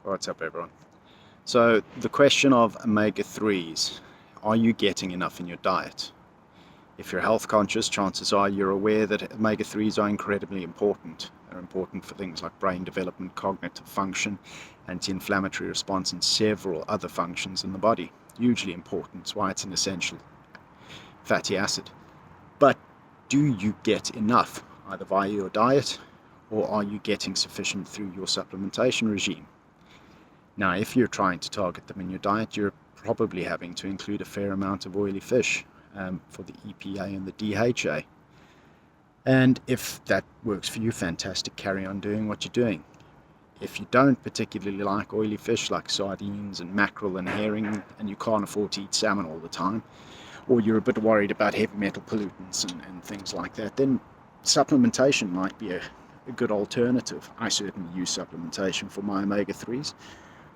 What's up, everyone? So the question of omega-3s, are you getting enough in your diet? If you're health conscious, chances are you're aware that omega-3s are incredibly important. They're important for things like brain development, cognitive function, anti-inflammatory response, and several other functions in the body. Hugely important. That's why it's an essential fatty acid. But do you get enough, either via your diet, or are you getting sufficient through your supplementation regime? Now, if you're trying to target them in your diet, you're probably having to include a fair amount of oily fish for the EPA and the DHA. And if that works for you, fantastic, carry on doing what you're doing. If you don't particularly like oily fish like sardines and mackerel and herring, and you can't afford to eat salmon all the time, or you're a bit worried about heavy metal pollutants and things like that, then supplementation might be a good alternative. I certainly use supplementation for my omega-3s.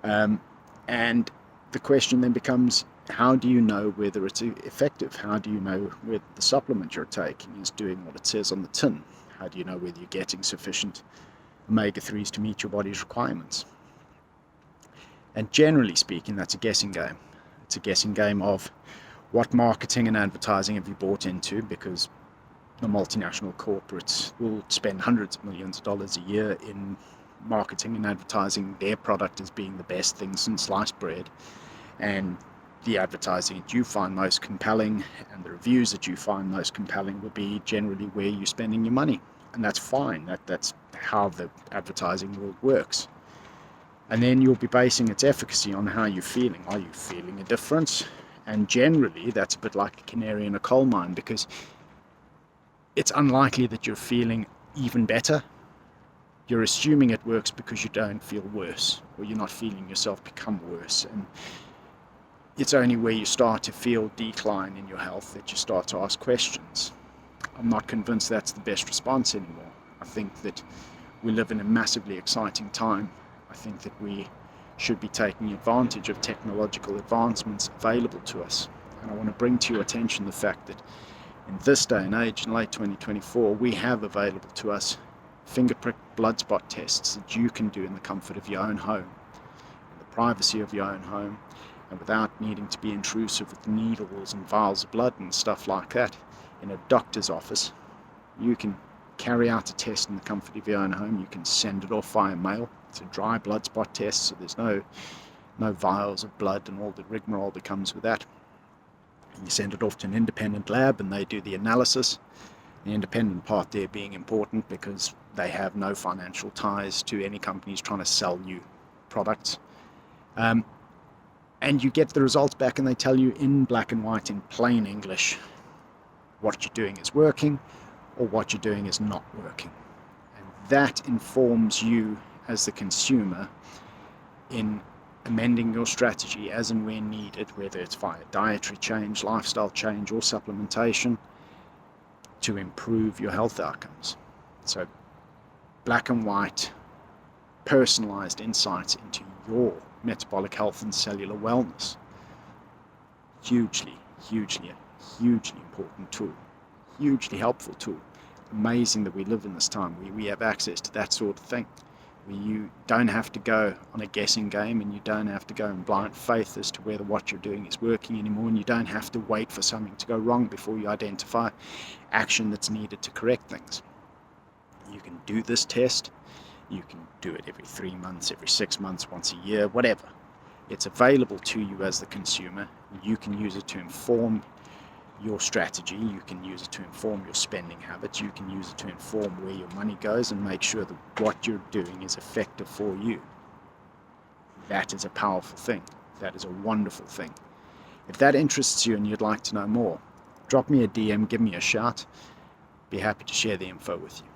And the question then becomes, how do you know whether it's effective? How do you know whether the supplement you're taking is doing what it says on the tin? How do you know whether you're getting sufficient omega-3s to meet your body's requirements? And generally speaking, that's a guessing game. It's a guessing game of what marketing and advertising have you bought into, because the multinational corporates will spend hundreds of millions of dollars a year in marketing and advertising their product as being the best thing since sliced bread, and the advertising that you find most compelling and the reviews that you find most compelling will be generally where you're spending your money, and that's fine. That's how the advertising world works. And then you'll be basing its efficacy on how you're feeling. Are you feeling a difference? And generally that's a bit like a canary in a coal mine, because it's unlikely that you're feeling even better. You're assuming it works because you don't feel worse, or you're not feeling yourself become worse. And it's only where you start to feel decline in your health that you start to ask questions. I'm not convinced that's the best response anymore. I think that we live in a massively exciting time. I think that we should be taking advantage of technological advancements available to us. And I want to bring to your attention the fact that in this day and age, in late 2024, we have available to us finger prick blood spot tests that you can do in the comfort of your own home, in the privacy of your own home, and without needing to be intrusive with needles and vials of blood and stuff like that. In a doctor's office, you can carry out a test in the comfort of your own home. You can send it off via mail. It's a dry blood spot test, so there's no vials of blood and all the rigmarole that comes with that. And you send it off to an independent lab and they do the analysis. The independent part there being important because they have no financial ties to any companies trying to sell you products. And you get the results back and they tell you in black and white, in plain English, what you're doing is working or what you're doing is not working. And that informs you as the consumer in amending your strategy as and when needed, whether it's via dietary change, lifestyle change, or supplementation, to improve your health outcomes. So black and white, personalized insights into your metabolic health and cellular wellness. Hugely important tool, hugely helpful tool. Amazing that we live in this time where we have access to that sort of thing, where you don't have to go on a guessing game and you don't have to go in blind faith as to whether what you're doing is working anymore, and you don't have to wait for something to go wrong before you identify action that's needed to correct things. You can do this test. You can do it every 3 months, every 6 months, once a year, whatever. It's available to you as the consumer. You can use it to inform your strategy. You can use it to inform your spending habits. You can use it to inform where your money goes and make sure that what you're doing is effective for you. That is a powerful thing. That is a wonderful thing. If that interests you and you'd like to know more, drop me a DM, give me a shout. Be happy to share the info with you.